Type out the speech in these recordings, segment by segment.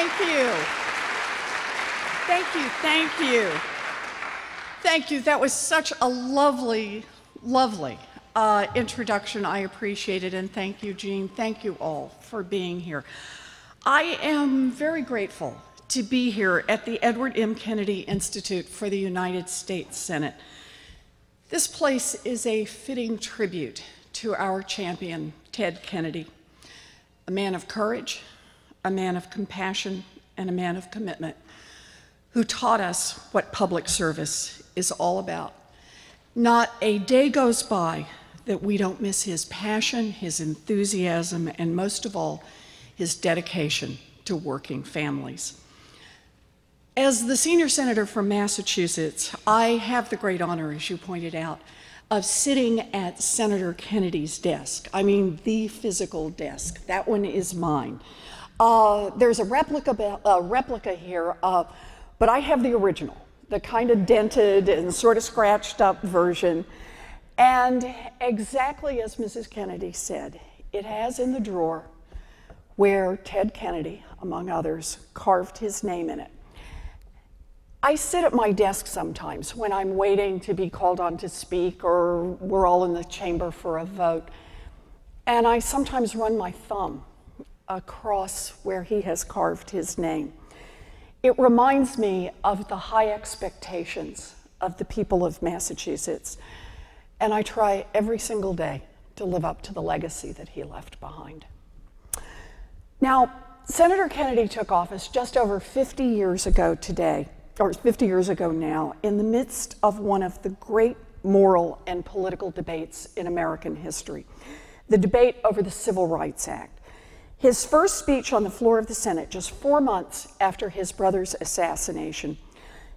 Thank you. Thank you, thank you. Thank you. That was such a lovely, lovely introduction. I appreciate it, and thank you, Jean. Thank you all for being here. I am very grateful to be here at the Edward M. Kennedy Institute for the United States Senate. This place is a fitting tribute to our champion, Ted Kennedy, a man of courage, a man of compassion, and a man of commitment, who taught us what public service is all about. Not a day goes by that we don't miss his passion, his enthusiasm, and most of all, his dedication to working families. As the senior senator from Massachusetts, I have the great honor, as you pointed out, of sitting at Senator Kennedy's desk. I mean, the physical desk. That one is mine. There's a replica here, but I have the original, the kind of dented and sort of scratched up version. And exactly as Mrs. Kennedy said, it has in the drawer where Ted Kennedy, among others, carved his name in it. I sit at my desk sometimes when I'm waiting to be called on to speak or we're all in the chamber for a vote, and I sometimes run my thumb across where he has carved his name. It reminds me of the high expectations of the people of Massachusetts, and I try every single day to live up to the legacy that he left behind. Now, Senator Kennedy took office just over 50 years ago today, or 50 years ago now, in the midst of one of the great moral and political debates in American history, the debate over the Civil Rights Act. His first speech on the floor of the Senate, just 4 months after his brother's assassination,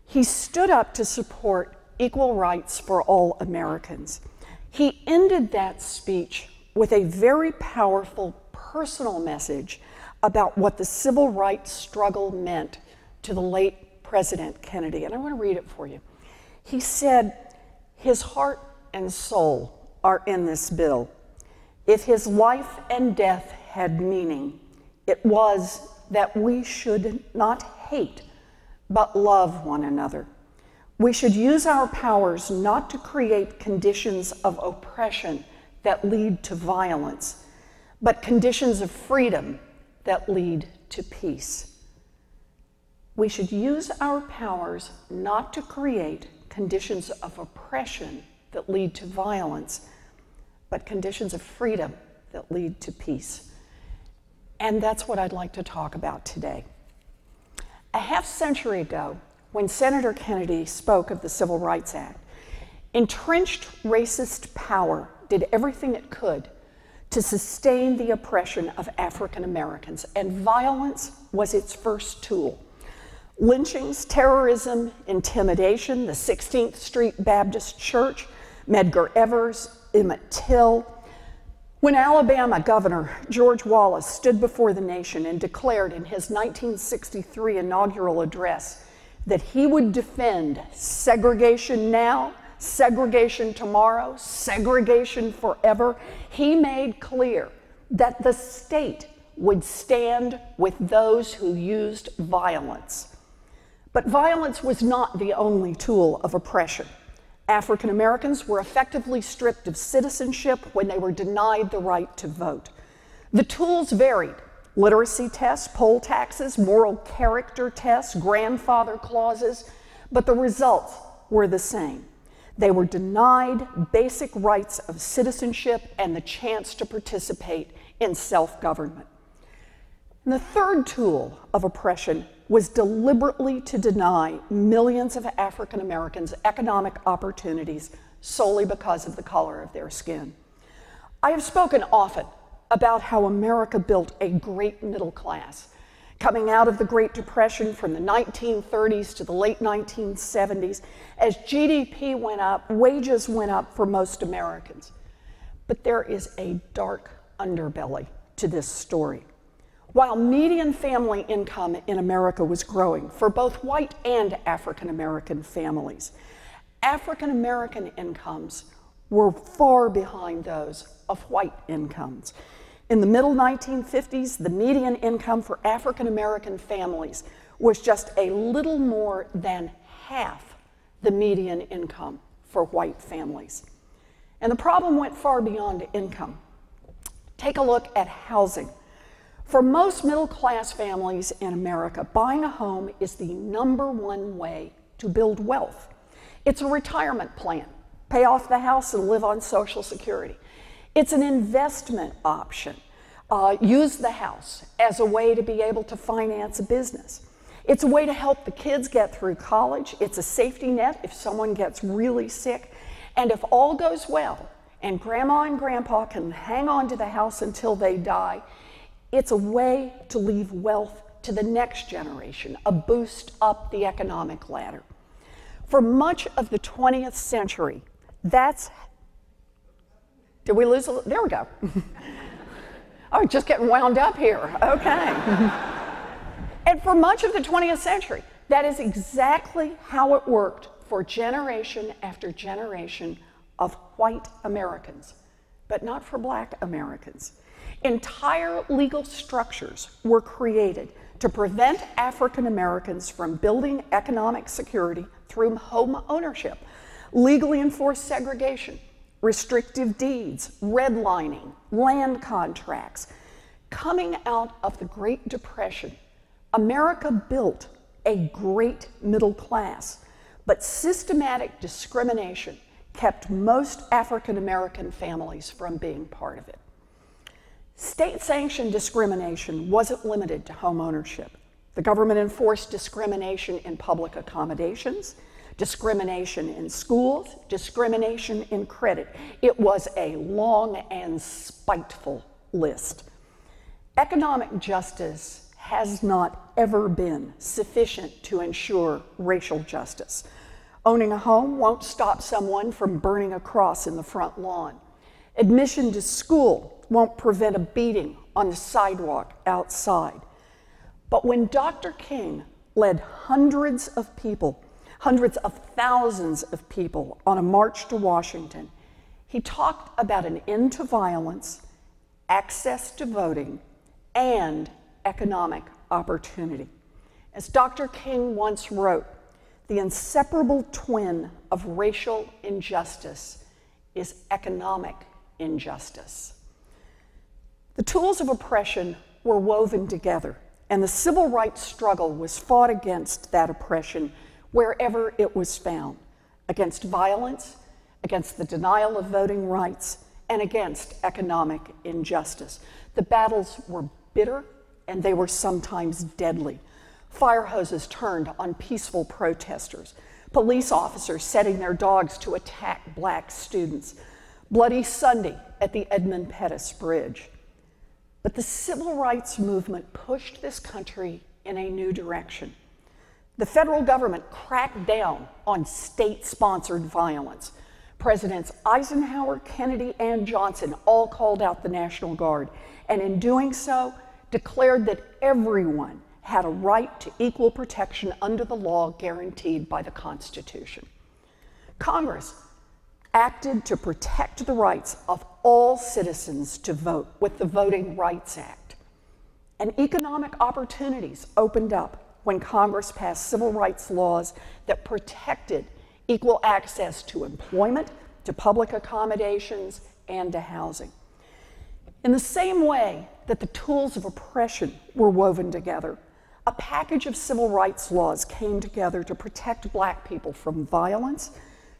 he stood up to support equal rights for all Americans. He ended that speech with a very powerful personal message about what the civil rights struggle meant to the late President Kennedy, and I want to read it for you. He said, "His heart and soul are in this bill. If his life and death had meaning, it was that we should not hate, but love one another. We should use our powers not to create conditions of oppression that lead to violence, but conditions of freedom that lead to peace. We should use our powers not to create conditions of oppression that lead to violence, but conditions of freedom that lead to peace." And that's what I'd like to talk about today. A half century ago, when Senator Kennedy spoke of the Civil Rights Act, entrenched racist power did everything it could to sustain the oppression of African Americans, and violence was its first tool. Lynchings, terrorism, intimidation, the 16th Street Baptist Church, Medgar Evers, Emmett Till. When Alabama Governor George Wallace stood before the nation and declared in his 1963 inaugural address that he would defend segregation now, segregation tomorrow, segregation forever, he made clear that the state would stand with those who used violence. But violence was not the only tool of oppression. African Americans were effectively stripped of citizenship when they were denied the right to vote. The tools varied: literacy tests, poll taxes, moral character tests, grandfather clauses, but the results were the same. They were denied basic rights of citizenship and the chance to participate in self-government. And the third tool of oppression was deliberately to deny millions of African Americans economic opportunities solely because of the color of their skin. I have spoken often about how America built a great middle class. Coming out of the Great Depression from the 1930s to the late 1970s, as GDP went up, wages went up for most Americans. But there is a dark underbelly to this story. While median family income in America was growing for both white and African American families, African American incomes were far behind those of white incomes. In the middle 1950s, the median income for African American families was just a little more than half the median income for white families. And the problem went far beyond income. Take a look at housing. For most middle-class families in America, buying a home is the #1 way to build wealth. It's a retirement plan. Pay off the house and live on Social Security. It's an investment option. Use the house as a way to be able to finance a business. It's a way to help the kids get through college. It's a safety net if someone gets really sick. And if all goes well and grandma and grandpa can hang on to the house until they die, it's a way to leave wealth to the next generation, a boost up the economic ladder. For much of the 20th century, did we lose there we go. Oh, just getting wound up here, okay. And for much of the 20th century, that is exactly how it worked for generation after generation of white Americans, but not for black Americans. Entire legal structures were created to prevent African Americans from building economic security through home ownership, legally enforced segregation, restrictive deeds, redlining, land contracts. Coming out of the Great Depression, America built a great middle class, but systematic discrimination kept most African American families from being part of it. State-sanctioned discrimination wasn't limited to home ownership. The government enforced discrimination in public accommodations, discrimination in schools, discrimination in credit. It was a long and spiteful list. Economic justice has not ever been sufficient to ensure racial justice. Owning a home won't stop someone from burning a cross in the front lawn. Admission to school won't prevent a beating on the sidewalk outside. But when Dr. King led hundreds of thousands of people on a march to Washington, he talked about an end to violence, access to voting, and economic opportunity. As Dr. King once wrote, the inseparable twin of racial injustice is economic injustice. The tools of oppression were woven together, and the civil rights struggle was fought against that oppression wherever it was found, against violence, against the denial of voting rights, and against economic injustice. The battles were bitter, and they were sometimes deadly. Fire hoses turned on peaceful protesters, police officers setting their dogs to attack black students, Bloody Sunday at the Edmund Pettus Bridge. But the civil rights movement pushed this country in a new direction. The federal government cracked down on state-sponsored violence. Presidents Eisenhower, Kennedy, and Johnson all called out the National Guard, and in doing so, declared that everyone had a right to equal protection under the law guaranteed by the Constitution. Congress acted to protect the rights of all citizens to vote with the Voting Rights Act. And economic opportunities opened up when Congress passed civil rights laws that protected equal access to employment, to public accommodations, and to housing. In the same way that the tools of oppression were woven together, a package of civil rights laws came together to protect black people from violence,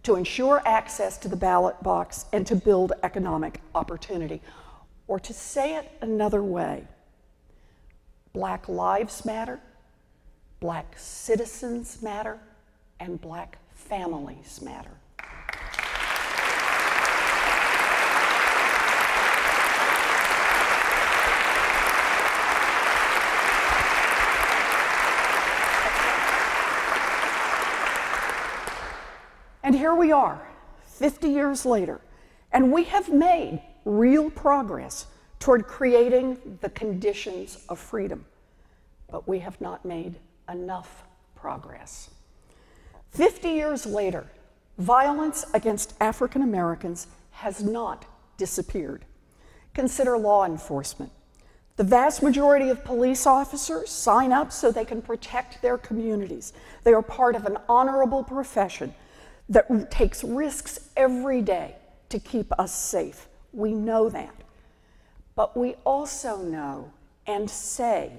to ensure access to the ballot box, and to build economic opportunity. Or to say it another way, Black lives matter, Black citizens matter, and Black families matter. And here we are, 50 years later, and we have made real progress toward creating the conditions of freedom. But we have not made enough progress. 50 years later, violence against African Americans has not disappeared. Consider law enforcement. The vast majority of police officers sign up so they can protect their communities. They are part of an honorable profession that takes risks every day to keep us safe. We know that. But we also know and say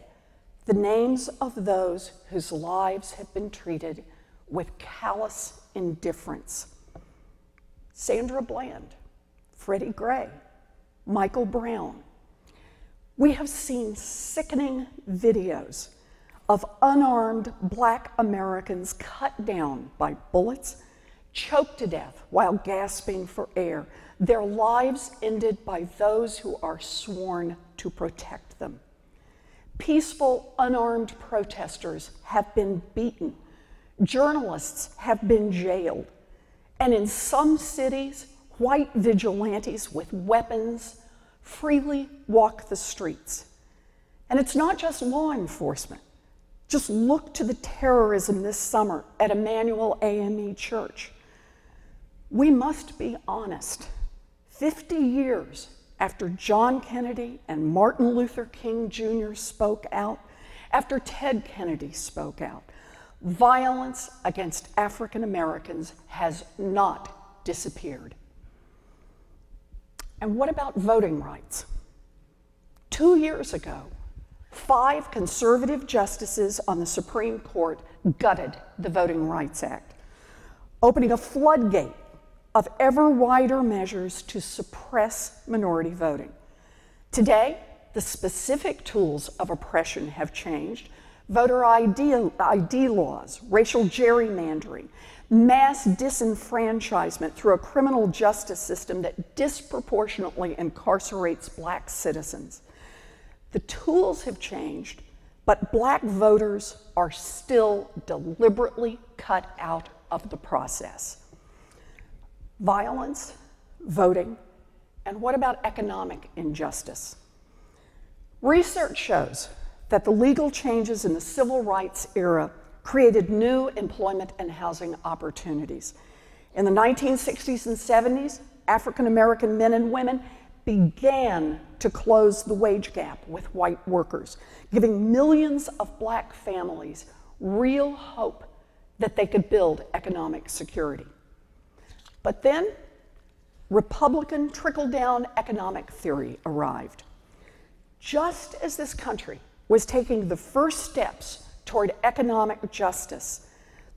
the names of those whose lives have been treated with callous indifference. Sandra Bland, Freddie Gray, Michael Brown. We have seen sickening videos of unarmed Black Americans cut down by bullets, choked to death while gasping for air, their lives ended by those who are sworn to protect them. Peaceful, unarmed protesters have been beaten. Journalists have been jailed. And in some cities, white vigilantes with weapons freely walk the streets. And it's not just law enforcement. Just look to the terrorism this summer at Emmanuel AME Church. We must be honest. 50 years after John Kennedy and Martin Luther King Jr. spoke out, after Ted Kennedy spoke out, violence against African Americans has not disappeared. And what about voting rights? 2 years ago, 5 conservative justices on the Supreme Court gutted the Voting Rights Act, opening a floodgate of ever wider measures to suppress minority voting. Today, the specific tools of oppression have changed. Voter ID laws, racial gerrymandering, mass disenfranchisement through a criminal justice system that disproportionately incarcerates Black citizens. The tools have changed, but Black voters are still deliberately cut out of the process. Violence, voting, and what about economic injustice? Research shows that the legal changes in the civil rights era created new employment and housing opportunities. In the 1960s and 70s, African American men and women began to close the wage gap with white workers, giving millions of Black families real hope that they could build economic security. But then, Republican trickle-down economic theory arrived. Just as this country was taking the first steps toward economic justice,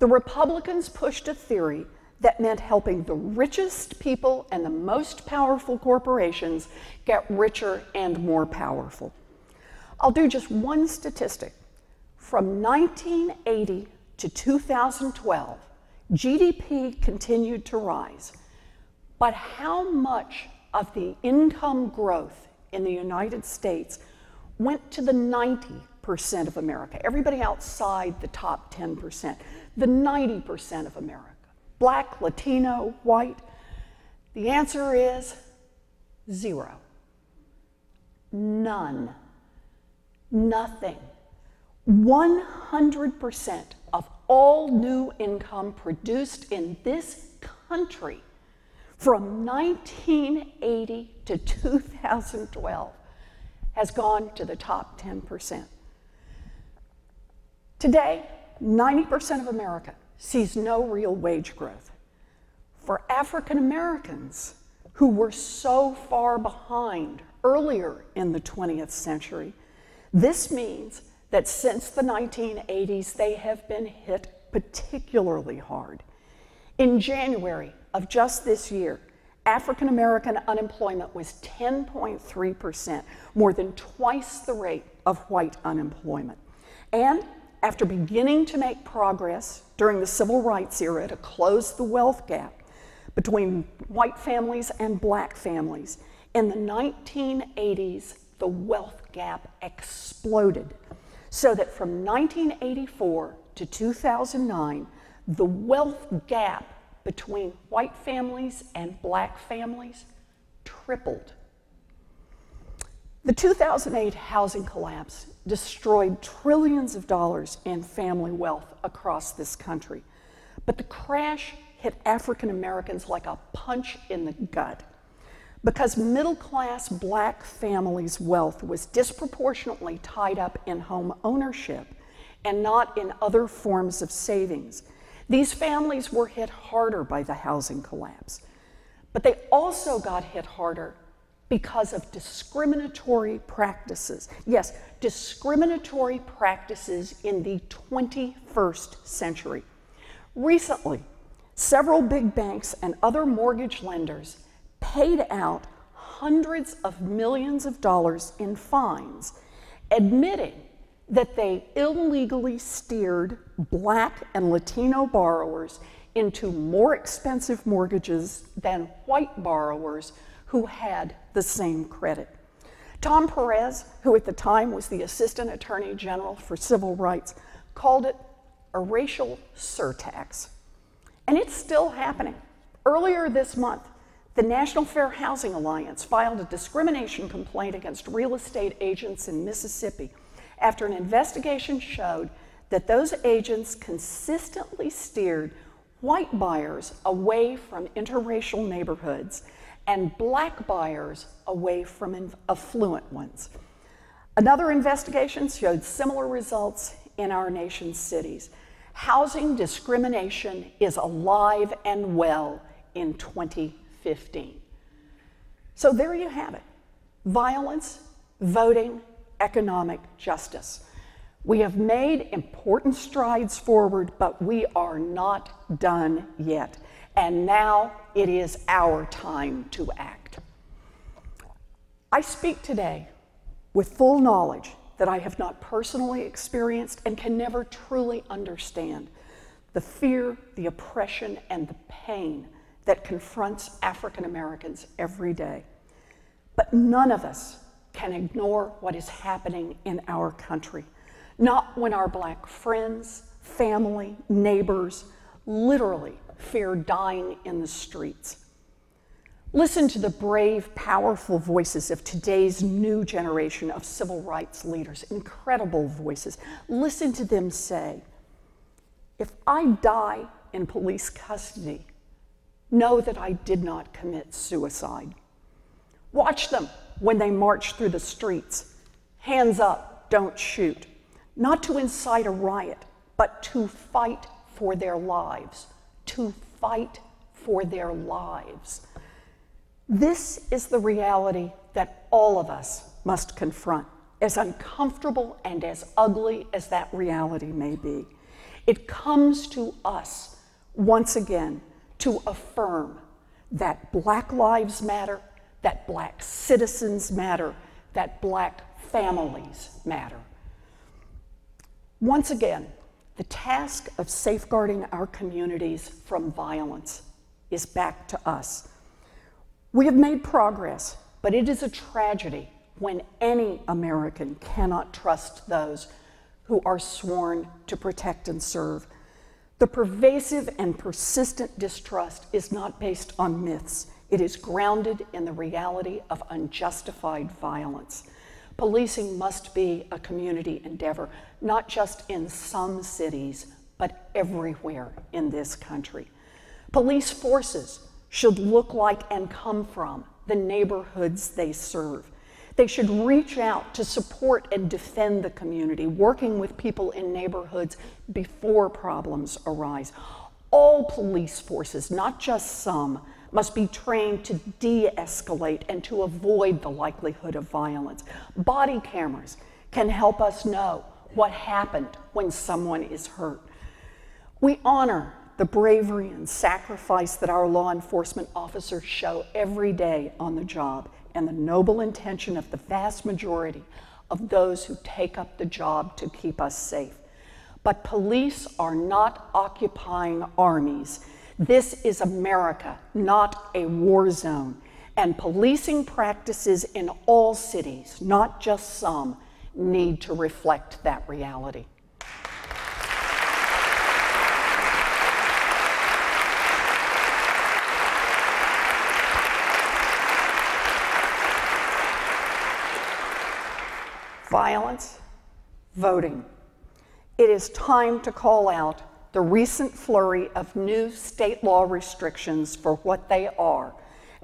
the Republicans pushed a theory that meant helping the richest people and the most powerful corporations get richer and more powerful. I'll do just one statistic. From 1980 to 2012, GDP continued to rise, but how much of the income growth in the United States went to the 90% of America, everybody outside the top 10%, the 90% of America, Black, Latino, white? The answer is 0. None. Nothing. 100% of all new income produced in this country from 1980 to 2012 has gone to the top 10%. Today, 90% of America sees no real wage growth. For African Americans who were so far behind earlier in the 20th century, this means that since the 1980s, they have been hit particularly hard. In January of just this year, African American unemployment was 10.3%, more than twice the rate of white unemployment. And after beginning to make progress during the civil rights era to close the wealth gap between white families and Black families, in the 1980s, the wealth gap exploded, so that from 1984 to 2009, the wealth gap between white families and Black families tripled. The 2008 housing collapse destroyed trillions of dollars in family wealth across this country. But the crash hit African Americans like a punch in the gut. because middle-class black families' wealth was disproportionately tied up in home ownership and not in other forms of savings. These families were hit harder by the housing collapse, but they also got hit harder because of discriminatory practices. Yes, discriminatory practices in the 21st century. Recently, several big banks and other mortgage lenders paid out hundreds of millions of dollars in fines, admitting that they illegally steered Black and Latino borrowers into more expensive mortgages than white borrowers who had the same credit. Tom Perez, who at the time was the Assistant Attorney General for Civil Rights, called it a racial surtax. And it's still happening. Earlier this month, the National Fair Housing Alliance filed a discrimination complaint against real estate agents in Mississippi after an investigation showed that those agents consistently steered white buyers away from interracial neighborhoods and black buyers away from affluent ones. Another investigation showed similar results in our nation's cities. Housing discrimination is alive and well in 2015. So there you have it. Violence, voting, economic justice. We have made important strides forward, but we are not done yet. And now it is our time to act. I speak today with full knowledge that I have not personally experienced and can never truly understand the fear, the oppression, and the pain that confronts African Americans every day. But none of us can ignore what is happening in our country, not when our black friends, family, neighbors literally fear dying in the streets. Listen to the brave, powerful voices of today's new generation of civil rights leaders, incredible voices. Listen to them say, "If I die in police custody, know that I did not commit suicide." Watch them when they march through the streets. Hands up, don't shoot. Not to incite a riot, but to fight for their lives. To fight for their lives. This is the reality that all of us must confront, as uncomfortable and as ugly as that reality may be. It comes to us, once again, to affirm that Black lives matter, that Black citizens matter, that Black families matter. Once again, the task of safeguarding our communities from violence is back to us. We have made progress, but it is a tragedy when any American cannot trust those who are sworn to protect and serve. The pervasive and persistent distrust is not based on myths. It is grounded in the reality of unjustified violence. Policing must be a community endeavor, not just in some cities, but everywhere in this country. Police forces should look like and come from the neighborhoods they serve. They should reach out to support and defend the community, working with people in neighborhoods before problems arise. All police forces, not just some, must be trained to de-escalate and to avoid the likelihood of violence. Body cameras can help us know what happened when someone is hurt. We honor the bravery and sacrifice that our law enforcement officers show every day on the job, and the noble intention of the vast majority of those who take up the job to keep us safe. But police are not occupying armies. This is America, not a war zone. And policing practices in all cities, not just some, need to reflect that reality. Violence, voting. It is time to call out the recent flurry of new state law restrictions for what they are,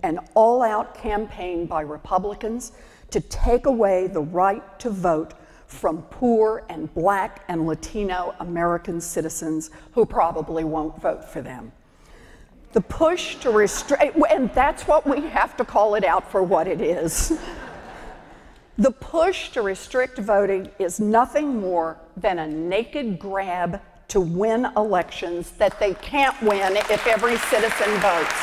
an all-out campaign by Republicans to take away the right to vote from poor and Black and Latino American citizens who probably won't vote for them. The push to restrict, and that's what we have to call it out for what it is. The push to restrict voting is nothing more than a naked grab to win elections that they can't win if every citizen votes.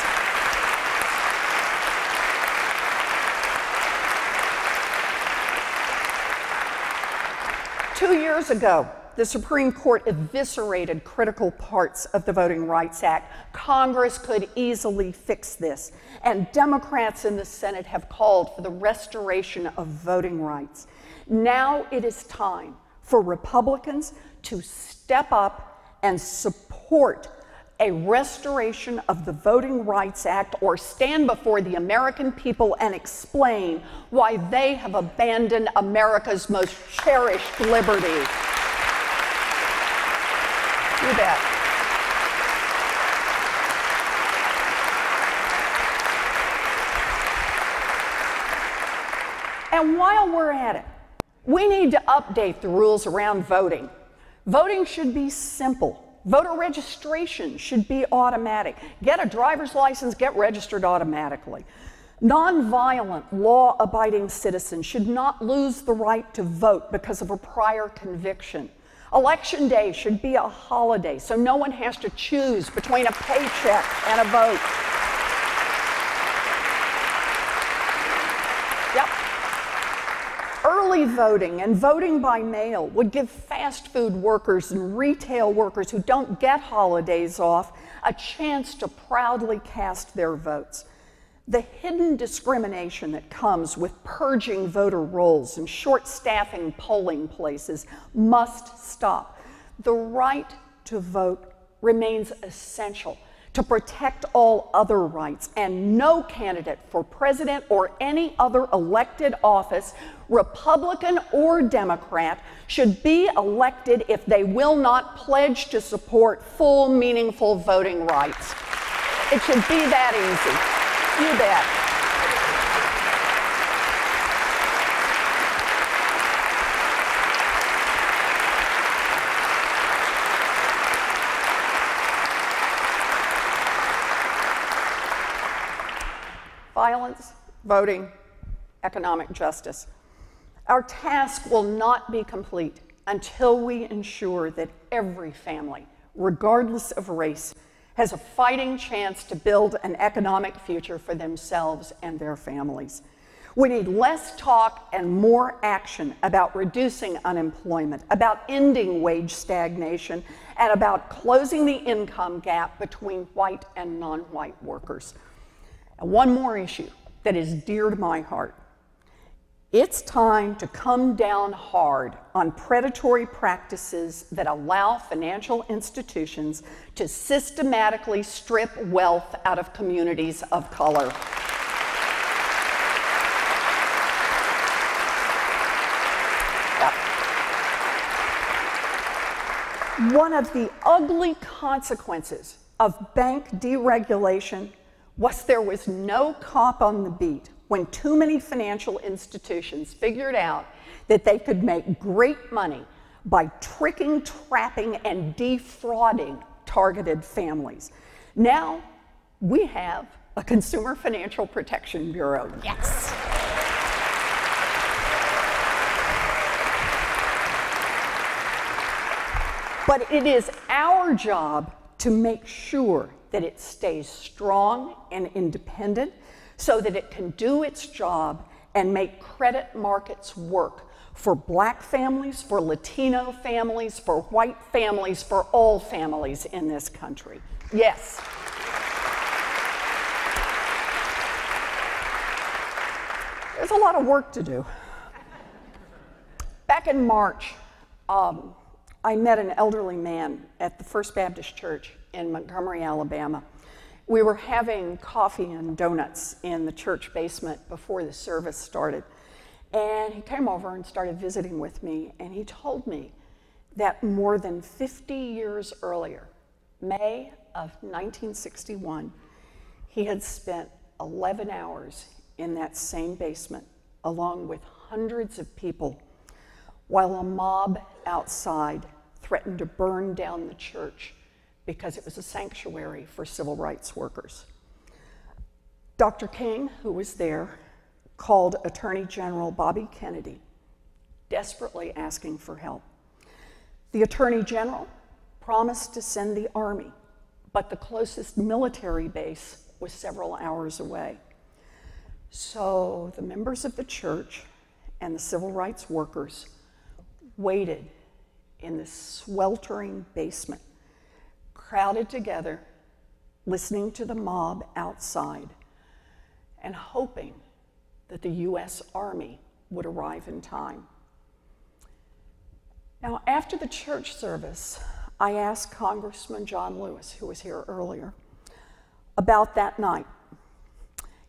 Two years ago, the Supreme Court eviscerated critical parts of the Voting Rights Act. Congress could easily fix this, and Democrats in the Senate have called for the restoration of voting rights. Now it is time for Republicans to step up and support a restoration of the Voting Rights Act, or stand before the American people and explain why they have abandoned America's most cherished liberty. You bet. And while we're at it, we need to update the rules around voting. Voting should be simple. Voter registration should be automatic. Get a driver's license, get registered automatically. Nonviolent, law-abiding citizens should not lose the right to vote because of a prior conviction. Election day should be a holiday, so no one has to choose between a paycheck and a vote. Yep. Early voting and voting by mail would give fast food workers and retail workers who don't get holidays off a chance to proudly cast their votes. The hidden discrimination that comes with purging voter rolls and short-staffing polling places must stop. The right to vote remains essential to protect all other rights, and no candidate for president or any other elected office, Republican or Democrat, should be elected if they will not pledge to support full, meaningful voting rights. It should be that easy. You bet. Violence, voting, economic justice. Our task will not be complete until we ensure that every family, regardless of race, has a fighting chance to build an economic future for themselves and their families. We need less talk and more action about reducing unemployment, about ending wage stagnation, and about closing the income gap between white and non-white workers. And one more issue that is dear to my heart. It's time to come down hard on predatory practices that allow financial institutions to systematically strip wealth out of communities of color. One of the ugly consequences of bank deregulation was there was no cop on the beat when too many financial institutions figured out that they could make great money by tricking, trapping, and defrauding targeted families. Now we have a Consumer Financial Protection Bureau. Yes. But it is our job to make sure that it stays strong and independent so that it can do its job and make credit markets work for Black families, for Latino families, for white families, for all families in this country. Yes. There's a lot of work to do. Back in March, I met an elderly man at the First Baptist Church in Montgomery, Alabama. We were having coffee and donuts in the church basement before the service started. And he came over and started visiting with me, and he told me that more than 50 years earlier, May of 1961, he had spent 11 hours in that same basement, along with hundreds of people, while a mob outside threatened to burn down the church because it was a sanctuary for civil rights workers. Dr. King, who was there, called Attorney General Bobby Kennedy, desperately asking for help. The Attorney General promised to send the army, but the closest military base was several hours away. So the members of the church and the civil rights workers waited in this sweltering basement, crowded together, listening to the mob outside, and hoping that the U.S. Army would arrive in time. Now, after the church service, I asked Congressman John Lewis, who was here earlier, about that night.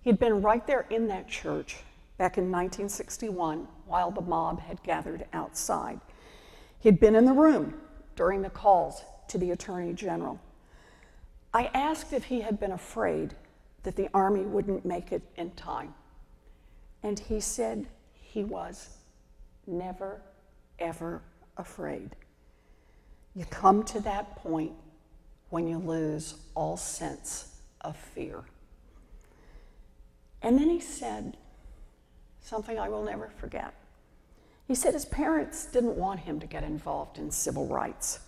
He'd been right there in that church back in 1961 while the mob had gathered outside. He'd been in the room during the calls to the Attorney General. I asked if he had been afraid that the Army wouldn't make it in time. And he said he was never, ever afraid. You come to that point when you lose all sense of fear. And then he said something I will never forget. He said his parents didn't want him to get involved in civil rights.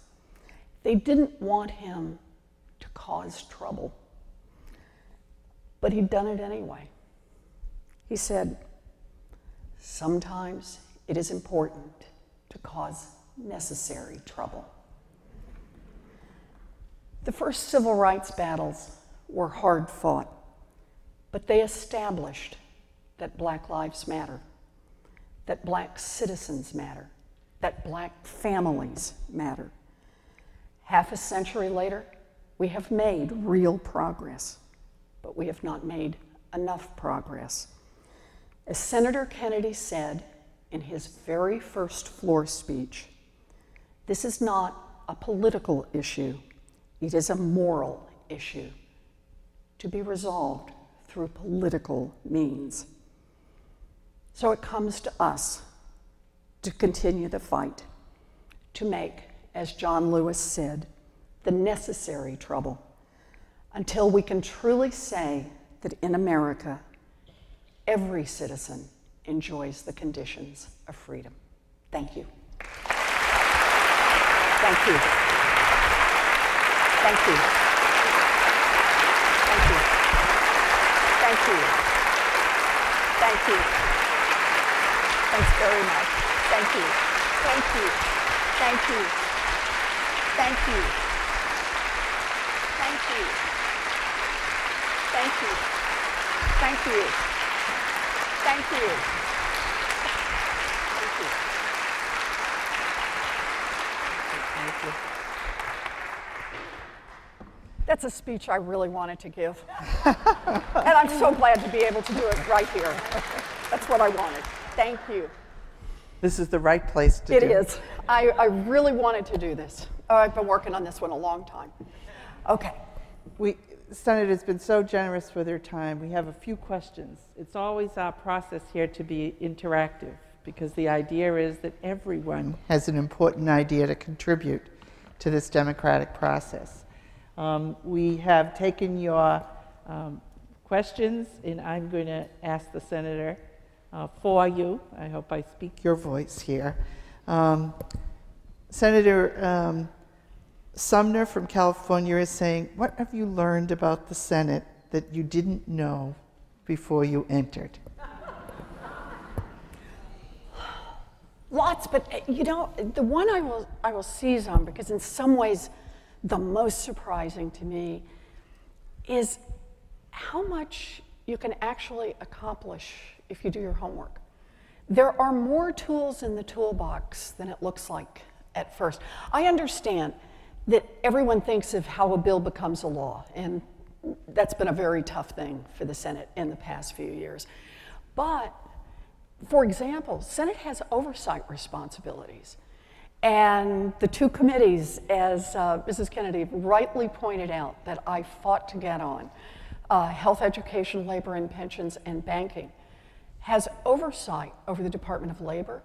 They didn't want him to cause trouble. But he'd done it anyway. He said, sometimes it is important to cause necessary trouble. The first civil rights battles were hard fought, but they established that Black lives matter, that Black citizens matter, that Black families matter. Half a century later, we have made real progress, but we have not made enough progress. As Senator Kennedy said in his very first floor speech, this is not a political issue, it is a moral issue to be resolved through political means. So it comes to us to continue the fight, to make, as John Lewis said, the necessary trouble, until we can truly say that in America, every citizen enjoys the conditions of freedom. Thank you. Thank you. Thank you. Thank you. Thank you. Thank you. Thanks very much. Thank you. Thank you. Thank you. Thank you. Thank you. Thank you. Thank you. Thank you. Thank you. Thank you. That's a speech I really wanted to give. And I'm so glad to be able to do it right here. That's what I wanted. Thank you. This is the right place to do it. It is. I really wanted to do this. Oh, I've been working on this one a long time. Okay. Senator's been so generous with her time. We have a few questions. It's always our process here to be interactive because the idea is that everyone has an important idea to contribute to this democratic process. We have taken your questions, and I'm going to ask the senator for you. I hope I speak your voice here. Senator Sumner from California is saying, what have you learned about the Senate that you didn't know before you entered? Lots, but you know, the one I will seize on, because in some ways the most surprising to me is how much you can actually accomplish if you do your homework. There are more tools in the toolbox than it looks like at first. I understand that everyone thinks of how a bill becomes a law, and that's been a very tough thing for the Senate in the past few years. But, for example, Senate has oversight responsibilities. And the two committees, as Mrs. Kennedy rightly pointed out, that I fought to get on, health, education, labor and pensions, and banking, has oversight over the Department of Labor,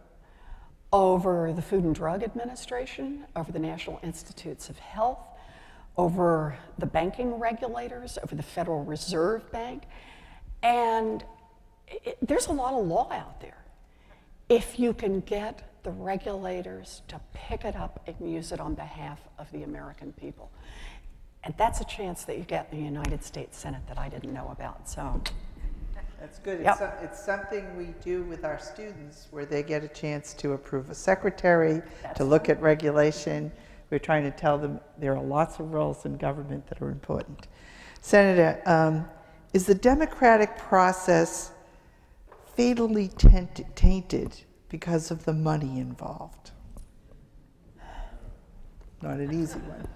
over the Food and Drug Administration, over the National Institutes of Health, over the banking regulators, over the Federal Reserve Bank, and there's a lot of law out there. If you can get the regulators to pick it up and use it on behalf of the American people. And that's a chance that you get in the United States Senate that I didn't know about, so. That's good. Yep. It's something we do with our students where they get a chance to approve a secretary, to look at regulation. We're trying to tell them there are lots of roles in government that are important. Senator, is the democratic process fatally tainted because of the money involved? Not an easy one.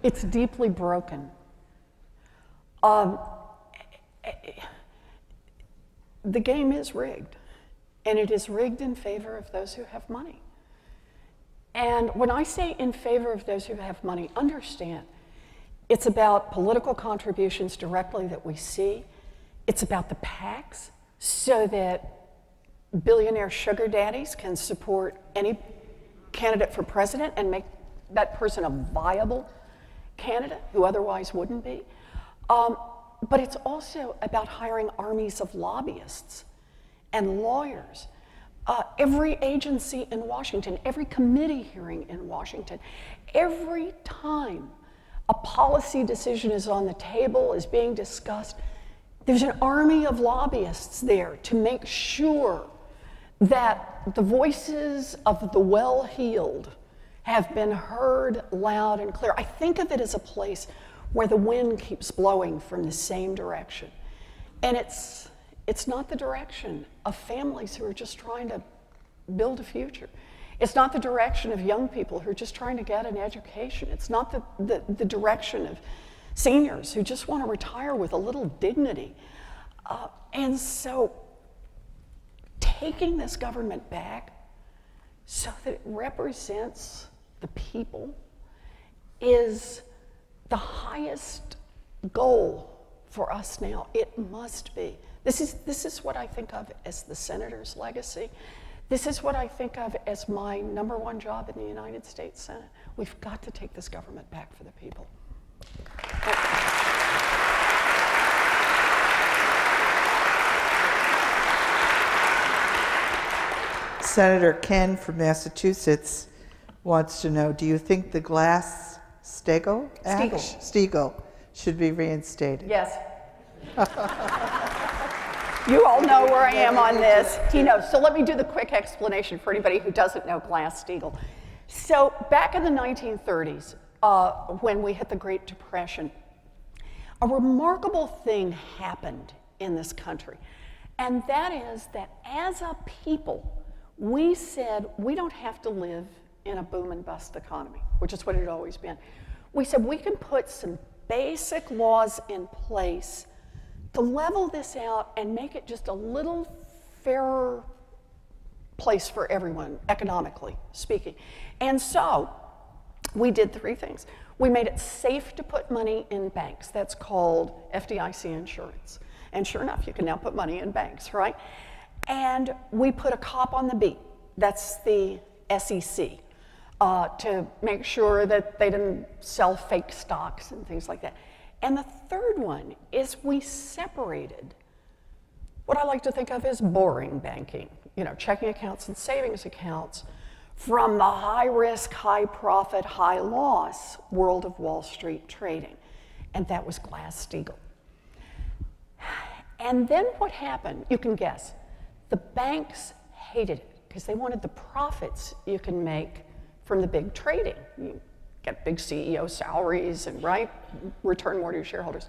It's deeply broken. The game is rigged, and it is rigged in favor of those who have money. And when I say in favor of those who have money, understand, it's about political contributions directly that we see. It's about the PACs, so that billionaire sugar daddies can support any candidate for president and make that person a viable candidate who otherwise wouldn't be. But it's also about hiring armies of lobbyists and lawyers. Every agency in Washington, every committee hearing in Washington, every time a policy decision is on the table, is being discussed, there's an army of lobbyists there to make sure that the voices of the well-heeled have been heard loud and clear. I think of it as a place where the wind keeps blowing from the same direction. And it's not the direction of families who are just trying to build a future. It's not the direction of young people who are just trying to get an education. It's not the direction of seniors who just want to retire with a little dignity. And so taking this government back so that it represents the people is the highest goal for us now. It must be. This is what I think of as the senator's legacy. This is what I think of as my #1 job in the United States Senate. We've got to take this government back for the people. Senator Ken from Massachusetts wants to know, do you think the Glass-Steagall Act? Steagall should be reinstated? Yes. You all know where I am on this. He knows. So let me do the quick explanation for anybody who doesn't know Glass-Steagall. So back in the 1930s, when we hit the Great Depression, a remarkable thing happened in this country. And that is that as a people, we said we don't have to live in a boom and bust economy, which is what it had always been. We said we can put some basic laws in place to level this out and make it just a little fairer place for everyone, economically speaking. And so we did 3 things. We made it safe to put money in banks. That's called FDIC insurance. And sure enough, you can now put money in banks, right? And we put a cop on the beat. That's the SEC, to make sure that they didn't sell fake stocks and things like that. And the third one is we separated what I like to think of as boring banking, you know, checking accounts and savings accounts, from the high-risk, high-profit, high-loss world of Wall Street trading. And that was Glass-Steagall. And then what happened, you can guess. The banks hated it because they wanted the profits you can make from the big trading. You get big CEO salaries and, right, return more to your shareholders.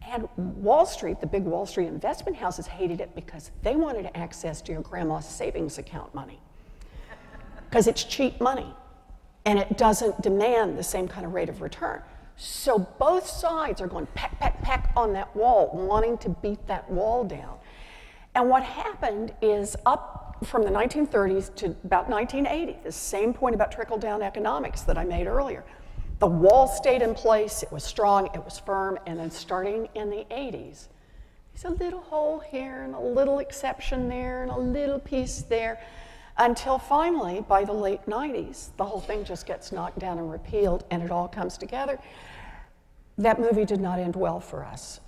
And Wall Street, the big Wall Street investment houses, hated it because they wanted access to your grandma's savings account money. Because it's cheap money and it doesn't demand the same kind of rate of return. So both sides are going peck, peck, peck on that wall, wanting to beat that wall down. And what happened is, up from the 1930s to about 1980, the same point about trickle-down economics that I made earlier, The wall stayed in place, it was strong, it was firm, and then starting in the 80s, there's a little hole here and a little exception there and a little piece there, until finally, by the late 90s, the whole thing just gets knocked down and repealed and it all comes together. That movie did not end well for us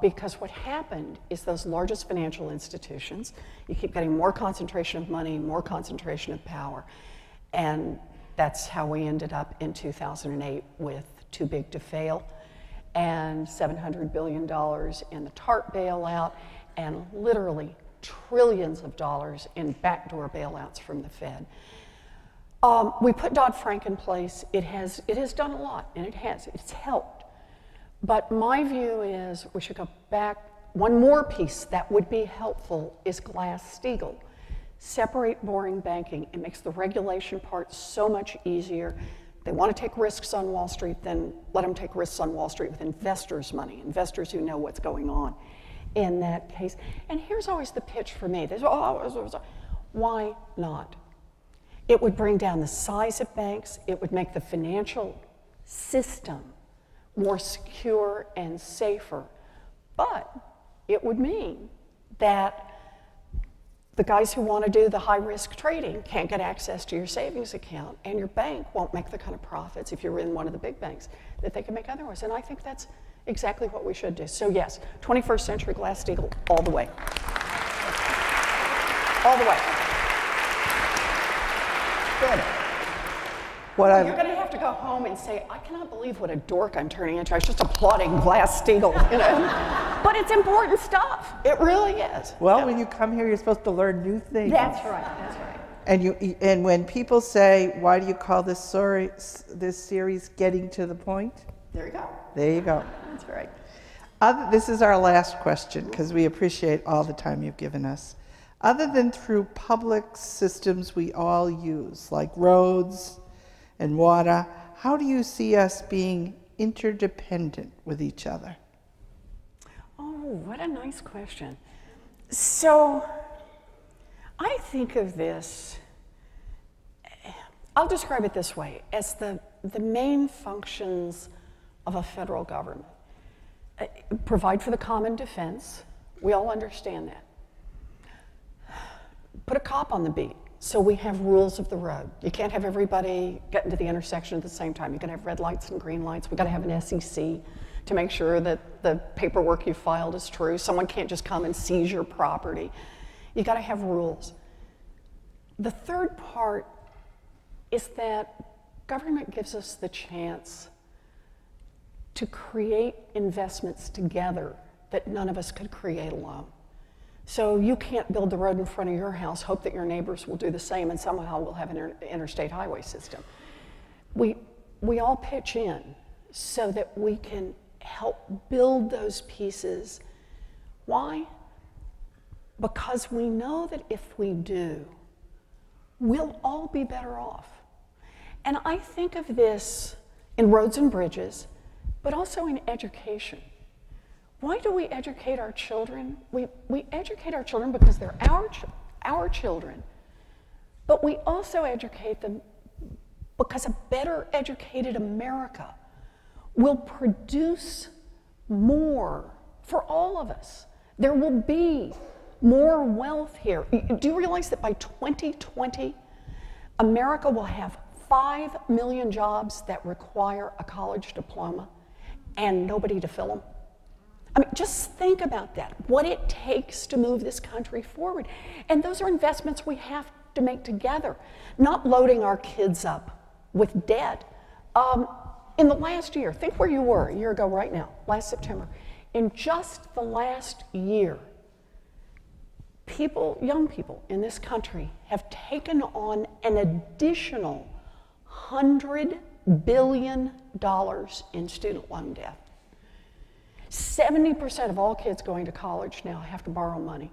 because what happened is those largest financial institutions, you keep getting more concentration of money, more concentration of power, and that's how we ended up in 2008 with Too Big to Fail and $700 billion in the TARP bailout and literally trillions of dollars in backdoor bailouts from the Fed. We put Dodd-Frank in place. It has done a lot, and it's helped. But my view is we should go back. One more piece that would be helpful is Glass-Steagall. Separate boring banking. It makes the regulation part so much easier. They want to take risks on Wall Street, then let them take risks on Wall Street with investors' money, investors who know what's going on in that case. And here's always the pitch for me. Why not? It would bring down the size of banks. It would make the financial system more secure and safer. But it would mean that the guys who want to do the high-risk trading can't get access to your savings account, and your bank won't make the kind of profits if you're in one of the big banks that they can make otherwise. And I think that's exactly what we should do. So yes, 21st century Glass-Steagall all the way. All the way. Good. You're going to have to go home and say, I cannot believe what a dork I'm turning into. I was just applauding Glass-Steagall, you know. But it's important stuff. It really is. Well, when you come here, you're supposed to learn new things. That's right. That's right. And when people say, why do you call this series Getting to the Point? There you go. There you go. That's right. This is our last question, because we appreciate all the time you've given us. Other than through public systems we all use, like roads and water, how do you see us being interdependent with each other? Oh, what a nice question. So, I think of this, I'll describe it this way, as the main functions of a federal government. Provide for the common defense. We all understand that. Put a cop on the beat. So we have rules of the road. You can't have everybody get into the intersection at the same time. You can have red lights and green lights. We've got to have an SEC to make sure that the paperwork you filed is true. Someone can't just come and seize your property. You got to have rules. The third part is that government gives us the chance to create investments together that none of us could create alone. So you can't build the road in front of your house, hope that your neighbors will do the same, and somehow we'll have an interstate highway system. We all pitch in so that we can help build those pieces. Why? Because we know that if we do, we'll all be better off. And I think of this in roads and bridges, but also in education. Why do we educate our children? We educate our children because they're our children, but we also educate them because a better educated America will produce more for all of us. There will be more wealth here. Do you realize that by 2020, America will have 5 million jobs that require a college diploma and nobody to fill them? I mean, just think about that, what it takes to move this country forward. And those are investments we have to make together, not loading our kids up with debt. In the last year, think where you were a year ago right now, last September. In just the last year, young people in this country have taken on an additional $100 billion in student loan debt. 70% of all kids going to college now have to borrow money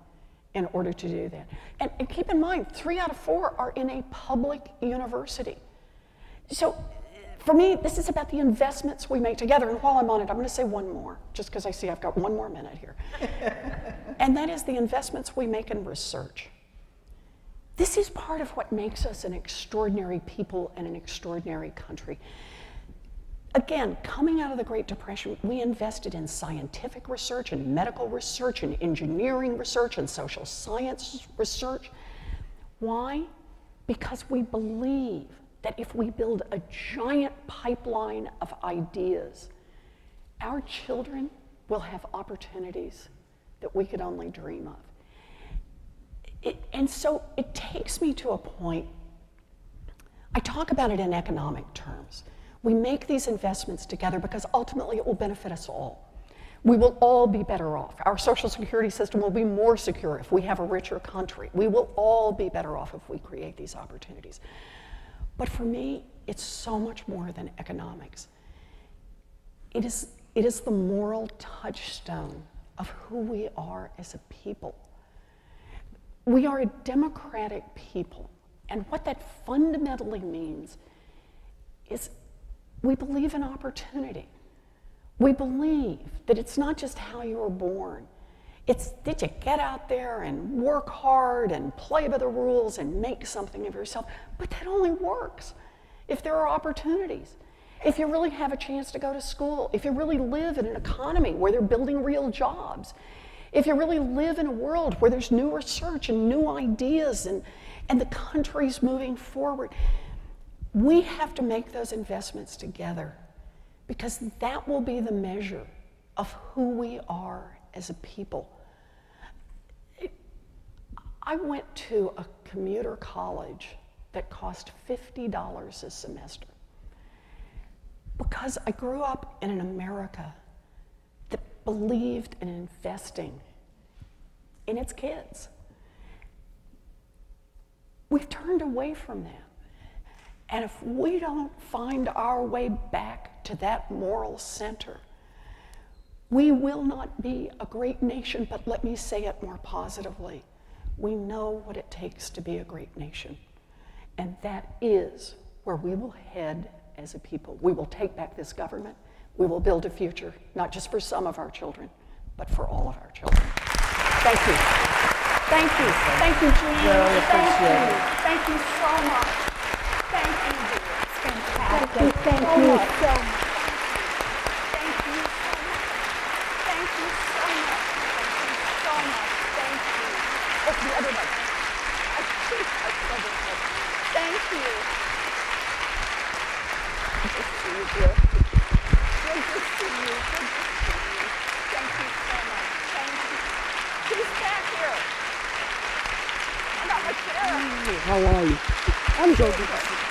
in order to do that. And keep in mind, 3 out of 4 are in a public university. So for me, this is about the investments we make together. And while I'm on it, I'm going to say one more, just because I see I've got 1 more minute here. And that is the investments we make in research. This is part of what makes us an extraordinary people and an extraordinary country. Again, coming out of the Great Depression, we invested in scientific research and medical research and engineering research and social science research. Why? Because we believe that if we build a giant pipeline of ideas, our children will have opportunities that we could only dream of. And so it takes me to a point, I talk about it in economic terms. We make these investments together because ultimately it will benefit us all. We will all be better off. Our social security system will be more secure if we have a richer country. We will all be better off if we create these opportunities. But for me, it's so much more than economics. It is the moral touchstone of who we are as a people. We are a democratic people, and what that fundamentally means is we believe in opportunity. We believe that it's not just how you were born. It's did you get out there and work hard and play by the rules and make something of yourself? But that only works if there are opportunities. If you really have a chance to go to school, if you really live in an economy where they're building real jobs, if you really live in a world where there's new research and new ideas and the country's moving forward, we have to make those investments together because that will be the measure of who we are as a people. I went to a commuter college that cost $50 a semester because I grew up in an America that believed in investing in its kids. We've turned away from that. And if we don't find our way back to that moral center, we will not be a great nation, but let me say it more positively. We know what it takes to be a great nation. And that is where we will head as a people. We will take back this government. We will build a future, not just for some of our children, but for all of our children. Thank you. Thank you. Thank you, Jean. Really appreciate it. Thank you so much. Thank you, dear. It's fantastic. Thank you so much. Thank you so much. Thank you so much. Thank you so much. Thank you. Oh, the other one. Thank you. Good to see you, dear. Good to see you. Good to see you. Thank you so much. Thank you. Who's back here? I got my chair. How are you? I'm so good.